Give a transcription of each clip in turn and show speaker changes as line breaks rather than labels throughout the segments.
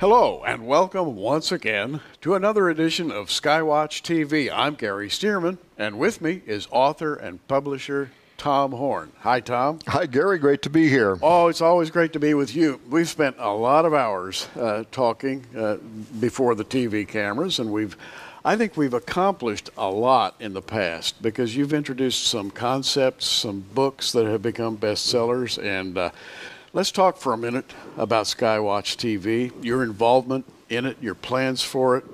Hello, and welcome once again to another edition of SkyWatch TV. I'm Gary Stearman, and with me is author and publisher Tom Horn. Hi, Tom.
Hi, Gary. Great to be here.
Oh, it's always great to be with you. We've spent a lot of hours talking before the TV cameras, and I think we've accomplished a lot in the past because you've introduced some concepts, some books that have become bestsellers, and let's talk for a minute about SkyWatch TV, your involvement in it, your plans for it.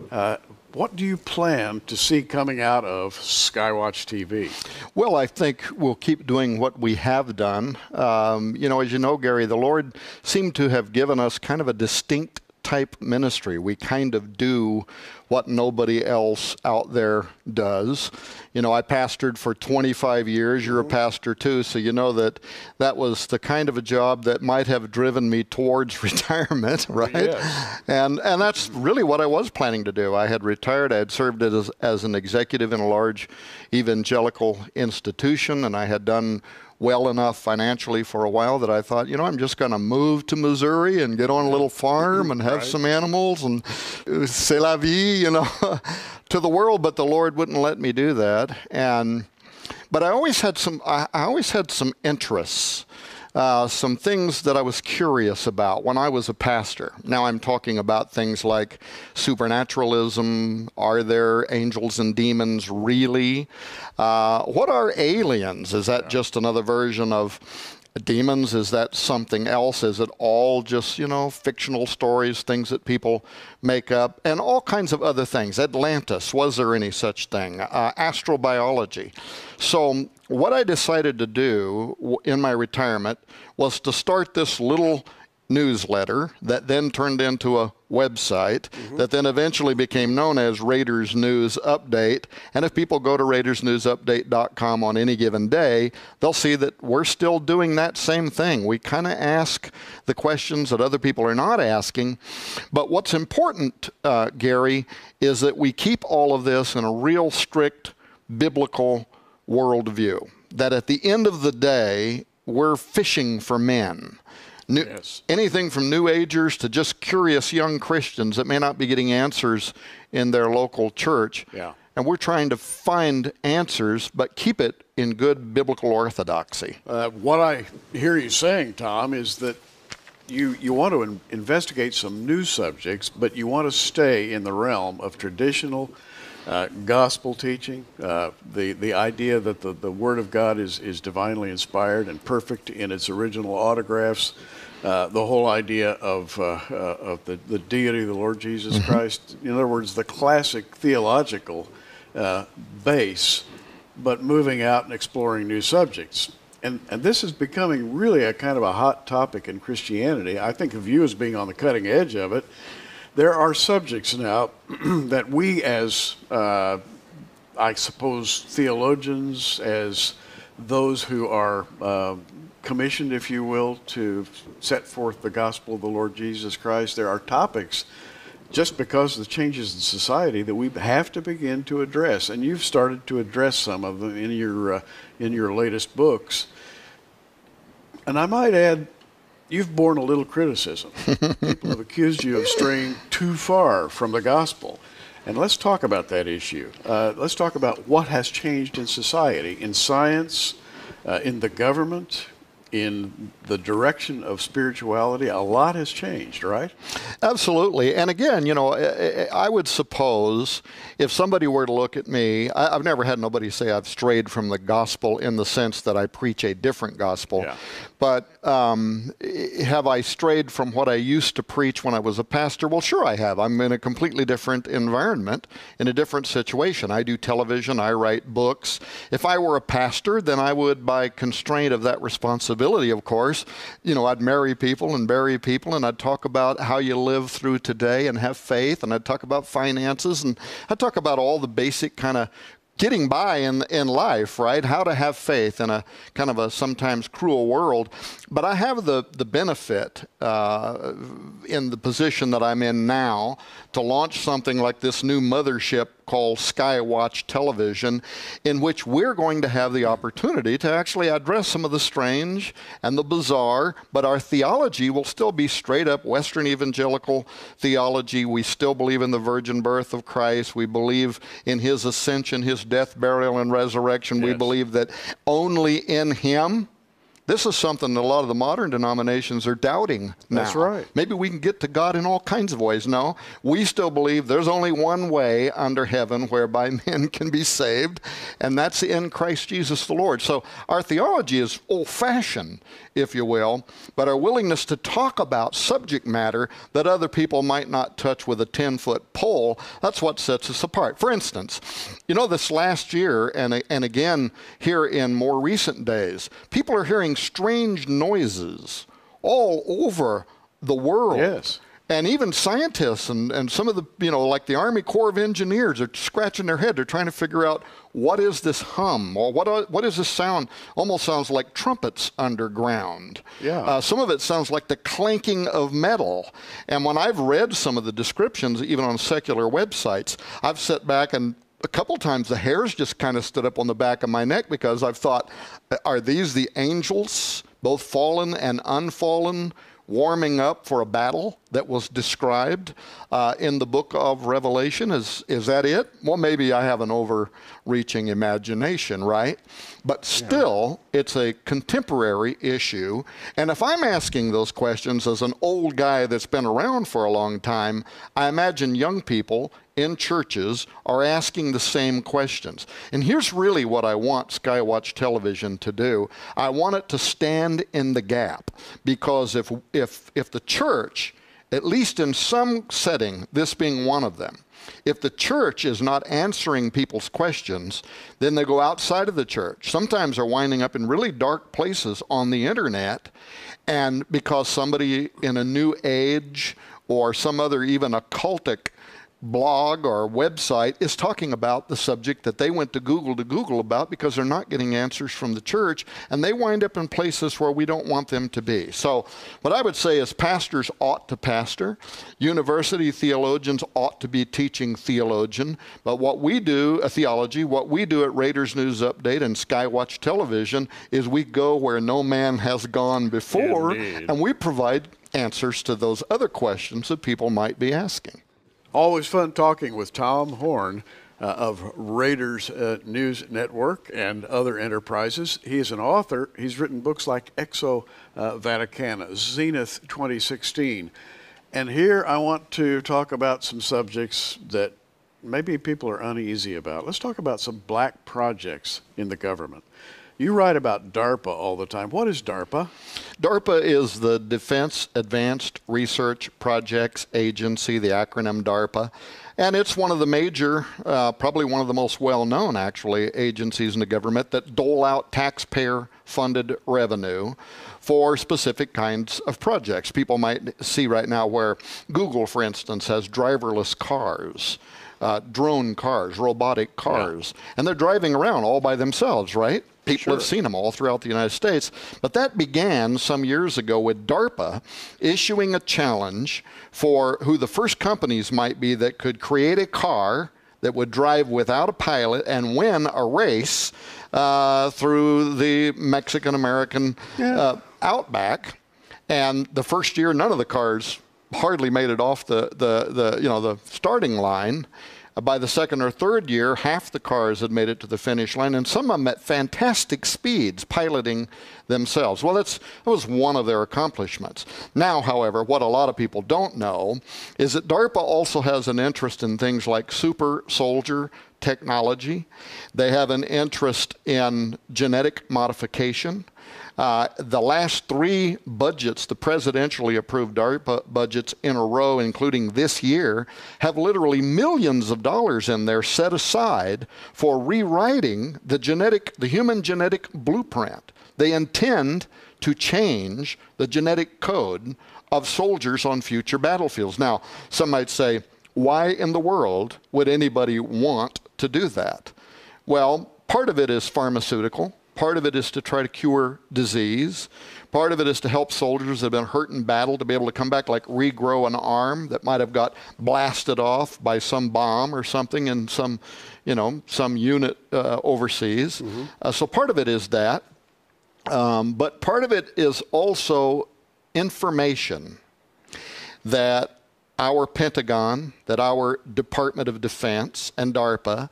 What do you plan to see coming out of SkyWatch TV?
Well, I think we'll keep doing what we have done. As you know, Gary, the Lord seemed to have given us kind of a distinct type ministry. We kind of do what nobody else out there does. You know, I pastored for 25 years. You're a pastor too, so you know that was the kind of a job that might have driven me towards retirement, right?
Yes.
And that's really what I was planning to do. I had retired. I had served as an executive in a large evangelical institution, and I had done well enough financially for a while that I thought, I'm just going to move to Missouri and get on a little farm and have some animals and c'est la vie, to the world. But the Lord wouldn't let me do that. But I always had some interests. Some things that I was curious about when I was a pastor. Now I'm talking about things like supernaturalism. Are there angels and demons really? What are aliens? Is that just another version of demons? Is that something else? Is it all just, fictional stories, things that people make up, and all kinds of other things? Atlantis, was there any such thing? Astrobiology. So what I decided to do in my retirement was to start this little newsletter that then turned into a website that then eventually became known as Raiders News Update. And if people go to RaidersNewsUpdate.com on any given day, they'll see that we're still doing that same thing. We kind of ask the questions that other people are not asking. But what's important, Gary, is that we keep all of this in a real strict biblical worldview. That at the end of the day, we're fishing for men.
Yes.
Anything from New Agers to just curious young Christians that may not be getting answers in their local church.
Yeah.
And we're trying to find answers, but keep it in good biblical orthodoxy.
What I hear you saying, Tom, is that you want to investigate some new subjects, but you want to stay in the realm of traditional gospel teaching, the idea that the Word of God is divinely inspired and perfect in its original autographs, the whole idea of the deity of the Lord Jesus Christ. In other words, the classic theological base, but moving out and exploring new subjects. And this is becoming really a kind of a hot topic in Christianity. I think of you as being on the cutting edge of it. There are subjects now that we as, I suppose, theologians, as those who are commissioned, if you will, to set forth the gospel of the Lord Jesus Christ, there are topics, just because of the changes in society, that we have to begin to address. And you've started to address some of them in your latest books. And I might add, you've borne a little criticism. People have accused you of straying too far from the gospel. And let's talk about that issue. Let's talk about what has changed in society, in science, in the government, in the direction of spirituality. A lot has changed, right?
Absolutely. And again, I would suppose if somebody were to look at me, I've never had nobody say I've strayed from the gospel in the sense that I preach a different gospel.
Yeah.
But have I strayed from what I used to preach when I was a pastor? Well, sure I have. I'm in a completely different environment, in a different situation. I do television, I write books. If I were a pastor, then I would, by constraint of that responsibility, of course, I'd marry people and bury people, and I'd talk about how you live through today and have faith, and I'd talk about finances, and I'd talk about all the basic kind of getting by in life, right? How to have faith in a kind of a sometimes cruel world. But I have the benefit in the position that I'm in now to launch something like this new mothership called SkyWatch Television, in which we're going to have the opportunity to actually address some of the strange and the bizarre, but our theology will still be straight up Western evangelical theology. We still believe in the virgin birth of Christ. We believe in his ascension, his death, burial, and resurrection. Yes. We believe that only in him. This is something that a lot of the modern denominations are doubting now.
That's right.
Maybe we can get to God in all kinds of ways. No, we still believe there's only one way under heaven whereby men can be saved, and that's in Christ Jesus the Lord. So our theology is old-fashioned, if you will, but our willingness to talk about subject matter that other people might not touch with a 10-foot pole, that's what sets us apart. For instance, you know, this last year, and again here in more recent days, people are hearing strange noises all over the world.
Yes.
And even scientists and some of the, you know, like the Army Corps of Engineers are scratching their head. They're trying to figure out, what is this hum? Or what is this sound? Almost sounds like trumpets underground.
Yeah.
Some of it sounds like the clanking of metal. And when I've read some of the descriptions, even on secular websites, I've sat back and a couple times the hairs just kind of stood up on the back of my neck, because I've thought, are these the angels, both fallen and unfallen, warming up for a battle that was described in the book of Revelation? Is that it? Well, maybe I have an overreaching imagination, right? But still, it's a contemporary issue. And if I'm asking those questions as an old guy that's been around for a long time, I imagine young people in churches are asking the same questions. And here's really what I want SkyWatch Television to do. I want it to stand in the gap, because if the church, at least in some setting, this being one of them, if the church is not answering people's questions, then they go outside of the church. Sometimes they're winding up in really dark places on the internet, and because somebody in a new age or some other even occultic blog or website is talking about the subject that they went to Google about, because they're not getting answers from the church, and they wind up in places where we don't want them to be. So what I would say is pastors ought to pastor. University theologians ought to be teaching theologian. But what we do, theology, what we do at Raiders News Update and SkyWatch Television is we go where no man has gone before.
Indeed.
And we provide answers to those other questions that people might be asking.
Always fun talking with Tom Horn of Raiders News Network and other enterprises. He is an author. He's written books like Exo Vaticanus, Zenith 2016. And here I want to talk about some subjects that maybe people are uneasy about. Let's talk about some black projects in the government. You write about DARPA all the time. What is DARPA?
DARPA is the Defense Advanced Research Projects Agency, the acronym DARPA. And it's one of the major, probably one of the most well-known, actually, agencies in the government that dole out taxpayer-funded revenue for specific kinds of projects. People might see right now where Google, for instance, has driverless cars, drone cars, robotic cars, and they're driving around all by themselves, right? People have seen them all throughout the United States. But that began some years ago with DARPA issuing a challenge for who the first companies might be that could create a car that would drive without a pilot and win a race through the Mexican-American outback. And the first year, none of the cars hardly made it off the starting line. By the second or third year, half the cars had made it to the finish line, and some of them at fantastic speeds, piloting themselves. Well, that was one of their accomplishments. Now, however, what a lot of people don't know is that DARPA also has an interest in things like super soldier technology. They have an interest in genetic modification. The last 3 budgets, the presidentially approved DARPA budgets in a row, including this year, have literally millions of dollars in there set aside for rewriting the human genetic blueprint. They intend to change the genetic code of soldiers on future battlefields. Now, some might say, why in the world would anybody want to do that? Well, part of it is pharmaceutical. Part of it is to try to cure disease. Part of it is to help soldiers that have been hurt in battle to be able to come back, like regrow an arm that might have got blasted off by some bomb or something in some, some unit overseas. So part of it is that. But part of it is also information that our Pentagon, that our Department of Defense and DARPA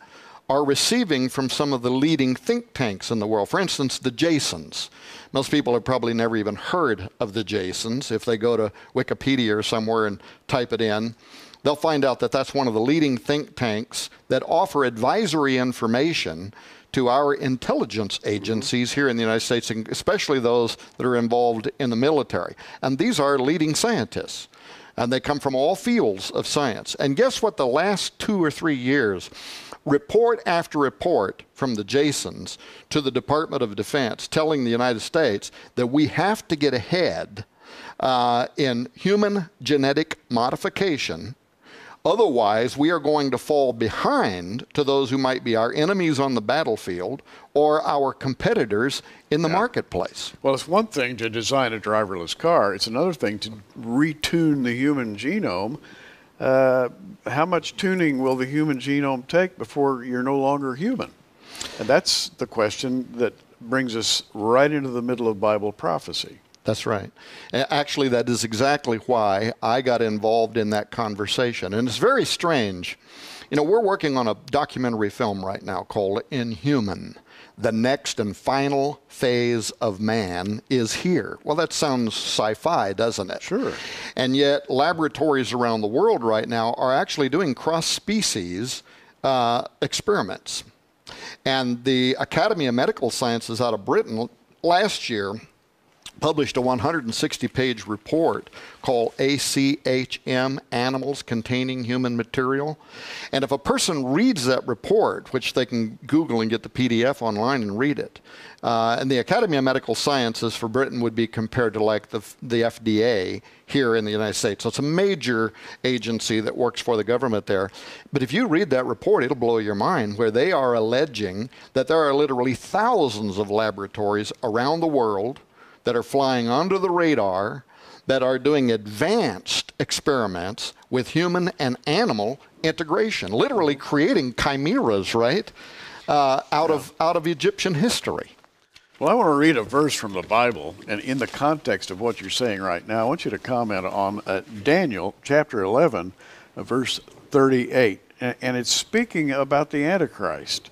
are receiving from some of the leading think tanks in the world. For instance, the Jasons. Most people have probably never even heard of the Jasons. If they go to Wikipedia or somewhere and type it in, they'll find out that that's one of the leading think tanks that offer advisory information to our intelligence agencies here in the United States, and especially those that are involved in the military. And these are leading scientists. And they come from all fields of science. And guess what? The last 2 or 3 years, report after report from the Jasons to the Department of Defense telling the United States that we have to get ahead in human genetic modification. Otherwise, we are going to fall behind to those who might be our enemies on the battlefield or our competitors in the marketplace.
Well, it's one thing to design a driverless car. It's another thing to retune the human genome. How much tuning will the human genome take before you're no longer human? And that's the question that brings us right into the middle of Bible prophecy.
That's right. Actually, that is exactly why I got involved in that conversation. And it's very strange. We're working on a documentary film right now called Inhuman. The next and final phase of man is here. Well, that sounds sci-fi, doesn't it?
Sure.
And yet, laboratories around the world right now are actually doing cross-species experiments. And the Academy of Medical Sciences out of Britain last year published a 160-page report called ACHM, Animals Containing Human Material. And if a person reads that report, which they can Google and get the PDF online and read it, and the Academy of Medical Sciences for Britain would be compared to like the FDA here in the United States. So it's a major agency that works for the government there. But if you read that report, it'll blow your mind, where they are alleging that there are literally thousands of laboratories around the world that are flying under the radar, that are doing advanced experiments with human and animal integration, literally creating chimeras, right, out of Egyptian history.
Well, I want to read a verse from the Bible, and in the context of what you're saying right now, I want you to comment on Daniel chapter 11, verse 38, and it's speaking about the Antichrist.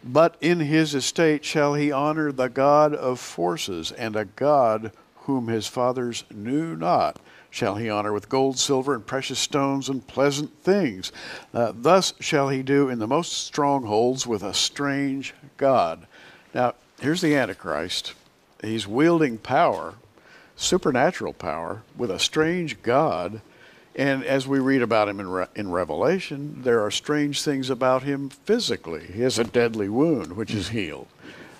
But in his estate shall he honor the God of forces, and a God whom his fathers knew not shall he honor with gold, silver, and precious stones, and pleasant things. Thus shall he do in the most strongholds with a strange God. Now, here's the Antichrist. He's wielding power, supernatural power, with a strange God. And as we read about him in Revelation, there are strange things about him physically. He has a deadly wound, which is healed.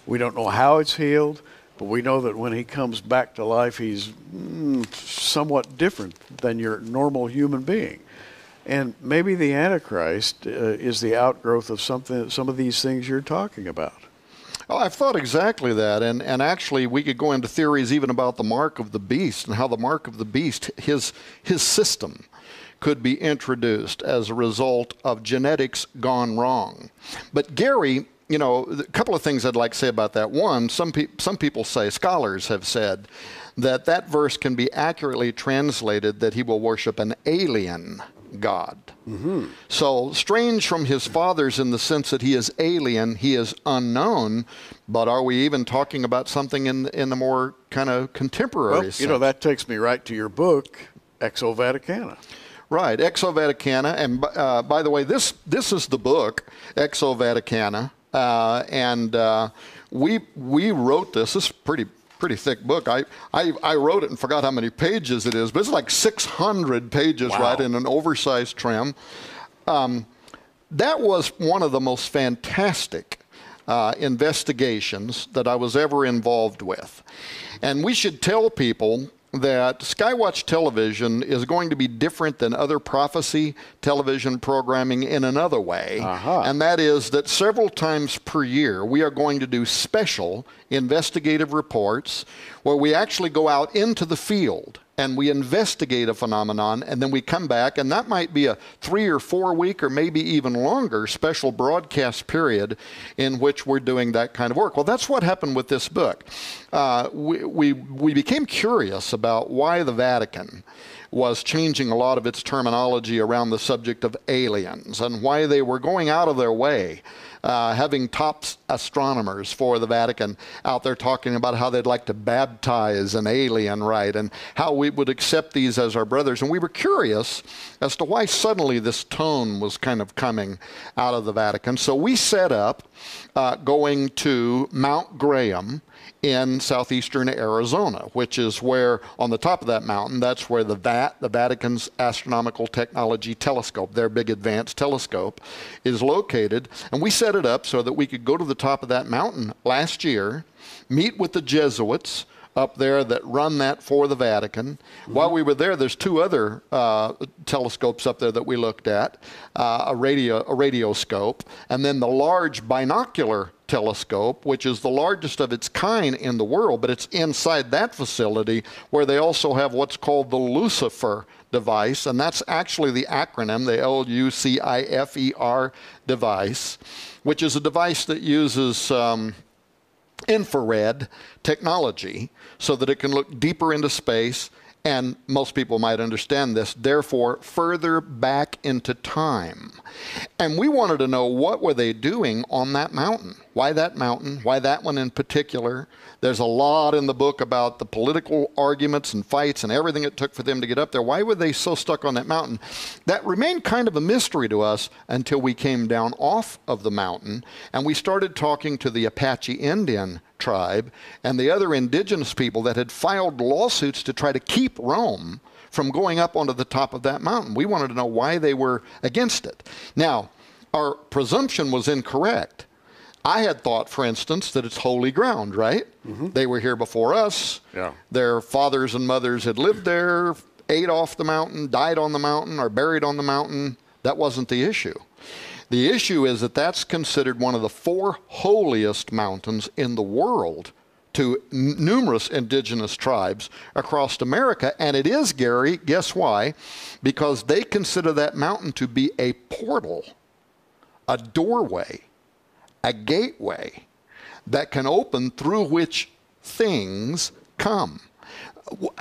We don't know how it's healed, but we know that when he comes back to life, he's somewhat different than your normal human being. And maybe the Antichrist is the outgrowth of some of these things you're talking about.
Oh, I've thought exactly that, and actually we could go into theories even about the mark of the beast and how the mark of the beast, his system, could be introduced as a result of genetics gone wrong. But Gary, a couple of things I'd like to say about that. One, some people say, scholars have said, that verse can be accurately translated that he will worship an alien God. So strange from his fathers in the sense that he is alien, he is unknown, but are we even talking about something in the more kind of contemporary sense?
That takes me right to your book, Exo Vaticana.
Right, Exo Vaticana, and by the way, this is the book, Exo Vaticana, and we wrote this. This is pretty thick book. I wrote it and forgot how many pages it is, but it's like 600 pages, wow, right, in an oversized trim. That was one of the most fantastic investigations that I was ever involved with. And we should tell people that SkyWatch Television is going to be different than other prophecy television programming in another way. And that is that several times per year we are going to do special investigative reports where we actually go out into the field and we investigate a phenomenon, and then we come back, and that might be a 3 or 4 week or maybe even longer special broadcast period in which we're doing that kind of work. Well, that's what happened with this book. We became curious about why the Vatican was changing a lot of its terminology around the subject of aliens and why they were going out of their way, having top astronomers for the Vatican out there talking about how they'd like to baptize an alien, right, and how we would accept these as our brothers. And we were curious as to why suddenly this tone was kind of coming out of the Vatican. So we set up going to Mount Graham in southeastern Arizona, which is where, on the top of that mountain, that's where the Vatican's Astronomical Technology Telescope, their big advanced telescope, is located. And we set it up so that we could go to the top of that mountain last year, meet with the Jesuits up there that run that for the Vatican. While we were there, there's 2 other telescopes up there that we looked at, a radioscope, and then the large binocular telescope, which is the largest of its kind in the world, but it's inside that facility where they also have what's called the Lucifer device, and that's actually the acronym, the LUCIFER device, which is a device that uses infrared technology so that it can look deeper into space, and most people might understand this, therefore further back into time. And we wanted to know, what were they doing on that mountain? Why that mountain? Why that one in particular? There's a lot in the book about the political arguments and fights and everything it took for them to get up there. Why were they so stuck on that mountain? That remained kind of a mystery to us until we came down off of the mountain and we started talking to the Apache Indian tribe and the other indigenous people that had filed lawsuits to try to keep Rome from going up onto the top of that mountain. We wanted to know why they were against it. Now, our presumption was incorrect. I had thought, for instance, that it's holy ground, right? They were here before us.
Yeah.
Their fathers and mothers had lived there, ate off the mountain, died on the mountain, or buried on the mountain. That wasn't the issue. The issue is that that's considered one of the 4 holiest mountains in the world to numerous indigenous tribes across America. And it is, Gary, guess why? Because they consider that mountain to be a portal, a doorway, a gateway that can open through which things come.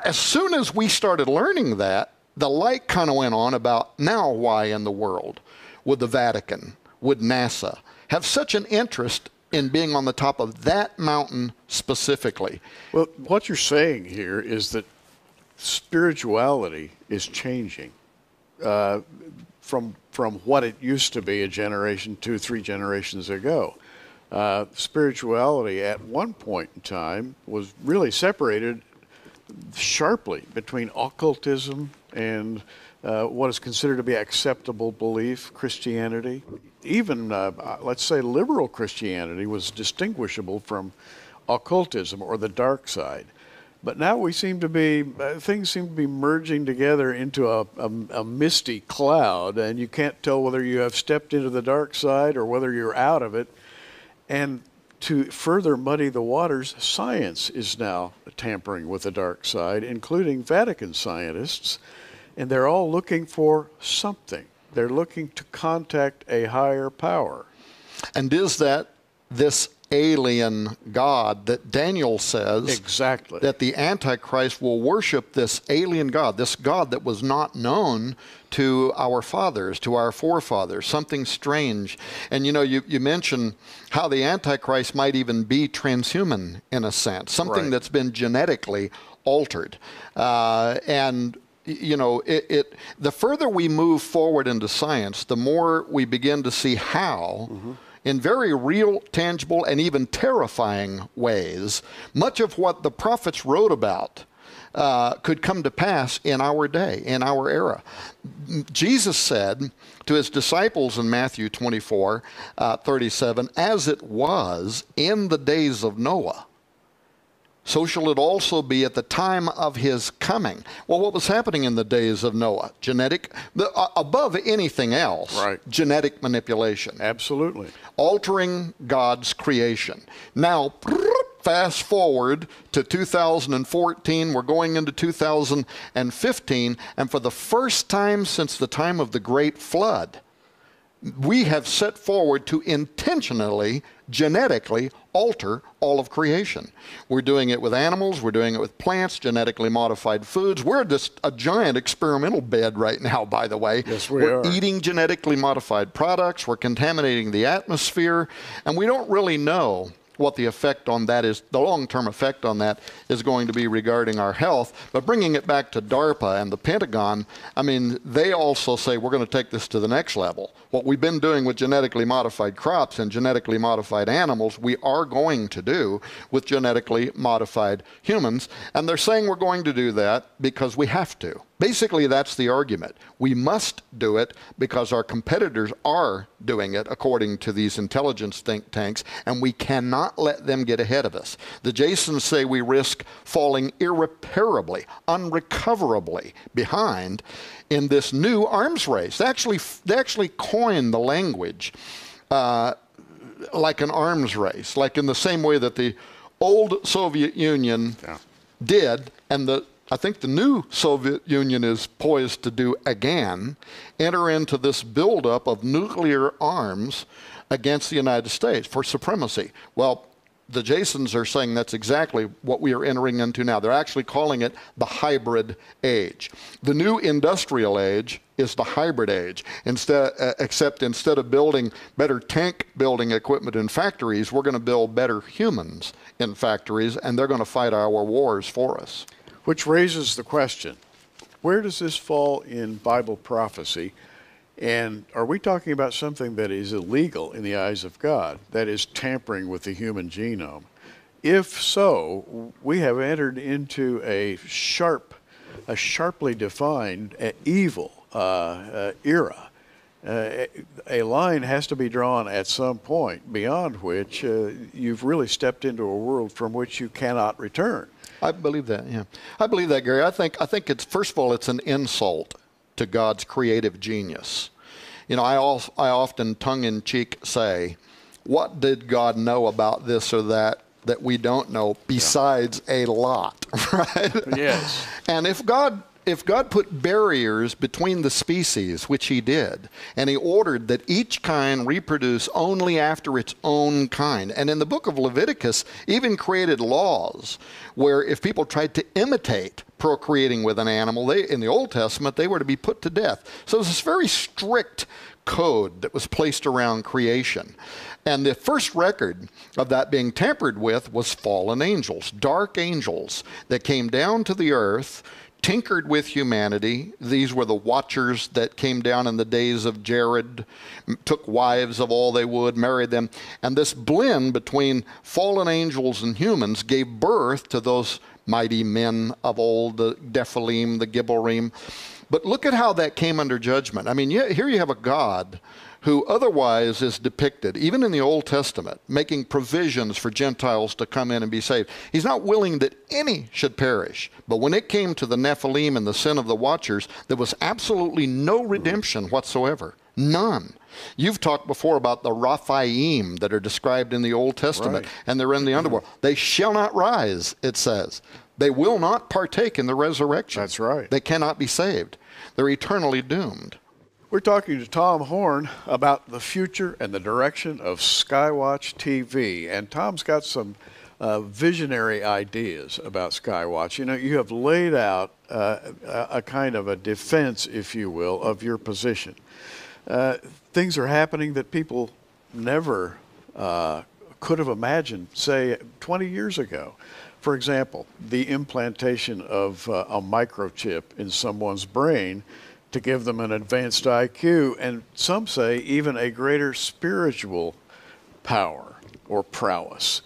As soon as we started learning that, the light kind of went on about, now why in the world would the Vatican, would NASA have such an interest in being on the top of that mountain specifically?
Well, what you're saying here is that spirituality is changing from what it used to be a generation, 2, 3 generations ago. Spirituality at one point in time was really separated sharply between occultism and what is considered to be acceptable belief, Christianity. Even, let's say, liberal Christianity was distinguishable from occultism or the dark side. But now we seem to be, things seem to be merging together into a misty cloud, and you can't tell whether you have stepped into the dark side or whether you're out of it. And to further muddy the waters, science is now tampering with the dark side, including Vatican scientists, and they're all looking for something. They're looking to contact a higher power.
And is that this alien God that Daniel says
exactly
that the Antichrist will worship, this alien God, this God that was not known to our fathers, to our forefathers, something strange. And you know, you mentioned how the Antichrist might even be transhuman in a sense, something
right.
that's been genetically altered. And you know, the further we move forward into science, the more we begin to see how in very real, tangible, and even terrifying ways, much of what the prophets wrote about could come to pass in our day, in our era. Jesus said to his disciples in Matthew 24:37, as it was in the days of Noah, so shall it also be at the time of his coming. Well, what was happening in the days of Noah? Above anything else,
right,
genetic manipulation.
Absolutely.
Altering God's creation. Now, fast forward to 2014, we're going into 2015, and for the first time since the time of the Great Flood, we have set forward to intentionally, genetically alter all of creation. We're doing it with animals, we're doing it with plants, genetically modified foods. We're just a giant experimental bed right now, by the way.
Yes, we're
eating genetically modified products, we're contaminating the atmosphere, and we don't really know what the effect on that is, the long-term effect on that is going to be regarding our health. But bringing it back to DARPA and the Pentagon, I mean, they also say we're going to take this to the next level. What we've been doing with genetically modified crops and genetically modified animals, we are going to do with genetically modified humans. And they're saying we're going to do that because we have to. Basically, that's the argument. We must do it because our competitors are doing it, according to these intelligence think tanks, and we cannot let them get ahead of us. The Jasons say we risk falling irreparably, unrecoverably behind in this new arms race. They actually coined the language like an arms race, like in the same way that the old Soviet Union did, and I think the new Soviet Union is poised to do again, enter into this buildup of nuclear arms against the United States for supremacy. Well, the Jasons are saying that's exactly what we are entering into now. They're actually calling it the hybrid age. The new industrial age is the hybrid age. Except instead of building better tank building equipment in factories, we're going to build better humans in factories, and they're going to fight our wars for us.
Which raises the question, where does this fall in Bible prophecy? And are we talking about something that is illegal in the eyes of God, that is tampering with the human genome? If so, we have entered into a sharply defined evil era. A line has to be drawn at some point beyond which you've really stepped into a world from which you cannot return.
I believe that, yeah. I believe that, Gary. I think it's, first of all, it's an insult to God's creative genius. You know, I often tongue-in-cheek say, what did God know about this or that we don't know besides a lot, right?
Yes.
And if God put barriers between the species, which he did, and he ordered that each kind reproduce only after its own kind, and in the book of Leviticus even created laws where if people tried to imitate procreating with an animal, in the Old Testament, they were to be put to death. So it was this very strict code that was placed around creation. And the first record of that being tampered with was fallen angels, dark angels that came down to the earth, tinkered with humanity. These were the watchers that came down in the days of Jared, took wives of all they would, married them. And this blend between fallen angels and humans gave birth to those mighty men of old, the Nephilim, the Gibborim. But look at how that came under judgment. I mean, here you have a God who otherwise is depicted, even in the Old Testament, making provisions for Gentiles to come in and be saved. He's not willing that any should perish. But when it came to the Nephilim and the sin of the watchers, there was absolutely no redemption whatsoever. None. You've talked before about the Raphaim that are described in the Old Testament, and they're in the underworld. They shall not rise, it says. They will not partake in the resurrection.
That's right.
They cannot be saved. They're eternally doomed.
We're talking to Tom Horn about the future and the direction of SkyWatchTV. And Tom's got some visionary ideas about SkyWatch. You know, you have laid out a kind of a defense, if you will, of your position. Things are happening that people never could have imagined, say, 20 years ago. For example, the implantation of a microchip in someone's brain to give them an advanced IQ, and some say even a greater spiritual power or prowess.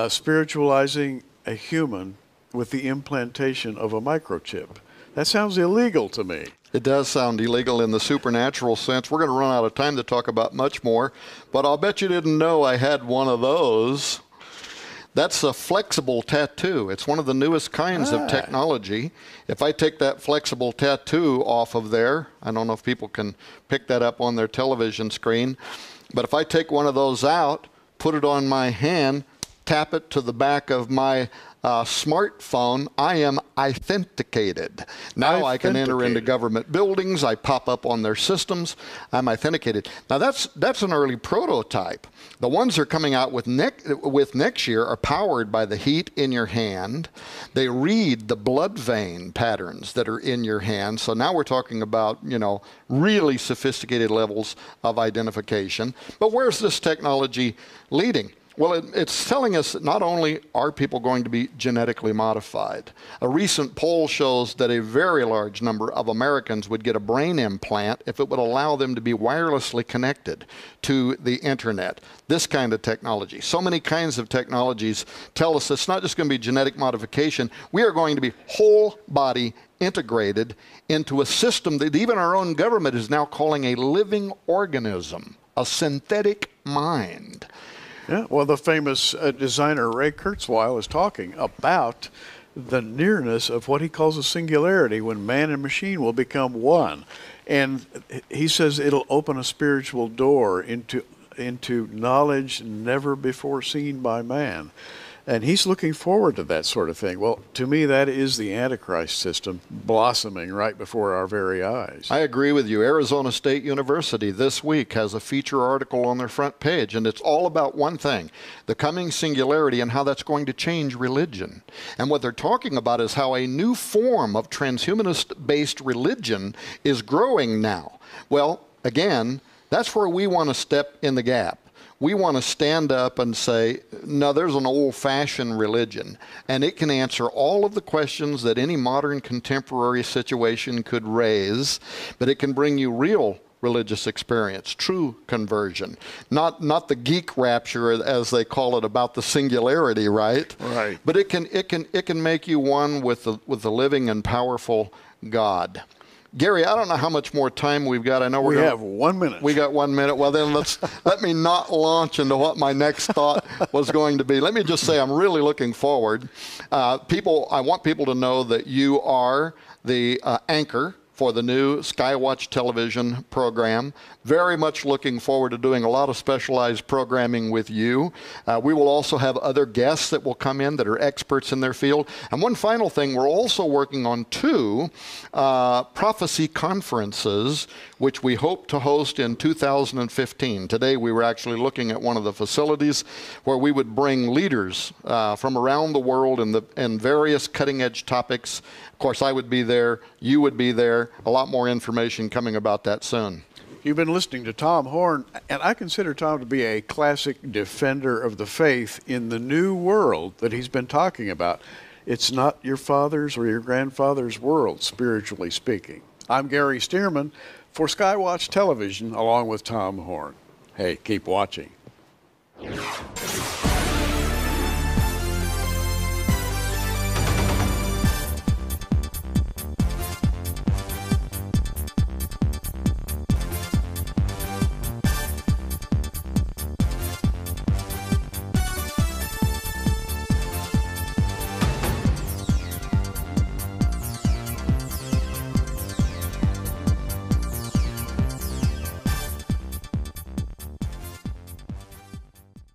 Spiritualizing a human with the implantation of a microchip. That sounds illegal to me.
It does sound illegal in the supernatural sense. We're going to run out of time to talk about much more, but I'll bet you didn't know I had one of those. That's a flexible tattoo. It's one of the newest kinds of technology. If I take that flexible tattoo off of there, I don't know if people can pick that up on their television screen, but if I take one of those out, put it on my hand, tap it to the back of my smartphone, I am authenticated. Now I can enter into government buildings. I pop up on their systems. I'm authenticated. Now that's an early prototype. The ones they're coming out with next year are powered by the heat in your hand. They read the blood vein patterns that are in your hand. So now we're talking about, you know, really sophisticated levels of identification. But where's this technology leading? Well, it's telling us that not only are people going to be genetically modified, a recent poll shows that a very large number of Americans would get a brain implant if it would allow them to be wirelessly connected to the internet. This kind of technology. So many kinds of technologies tell us it's not just going to be genetic modification. We are going to be whole body integrated into a system that even our own government is now calling a living organism, a synthetic mind.
Yeah, well, the famous designer Ray Kurzweil is talking about the nearness of what he calls a singularity, when man and machine will become one. And he says it'll open a spiritual door into knowledge never before seen by man. And he's looking forward to that sort of thing. Well, to me, that is the Antichrist system blossoming right before our very eyes.
I agree with you. Arizona State University this week has a feature article on their front page, and it's all about one thing, the coming singularity and how that's going to change religion. And what they're talking about is how a new form of transhumanist-based religion is growing now. Well, again, that's where we want to step in the gap. We want to stand up and say, no, there's an old-fashioned religion, and it can answer all of the questions that any modern contemporary situation could raise, but it can bring you real religious experience, true conversion, not the geek rapture as they call it about the singularity, right?
Right.
But it can make you one with the living and powerful God. Gary, I don't know how much more time we've got. I know
we have 1 minute.
We got 1 minute. Well, then let me not launch into what my next thought was going to be. Let me just say I'm really looking forward. I want people to know that you are the anchor for the new SkyWatch television program. Very much looking forward to doing a lot of specialized programming with you. We will also have other guests that will come in that are experts in their field. And one final thing, we're also working on 2 prophecy conferences, which we hope to host in 2015. Today we were actually looking at one of the facilities where we would bring leaders from around the world in various cutting-edge topics. Of course, I would be there, you would be there. A lot more information coming about that soon.
You've been listening to Tom Horn, and I consider Tom to be a classic defender of the faith in the new world that he's been talking about. It's not your father's or your grandfather's world, spiritually speaking. I'm Gary Stearman for SkyWatch Television, along with Tom Horn. Hey, keep watching.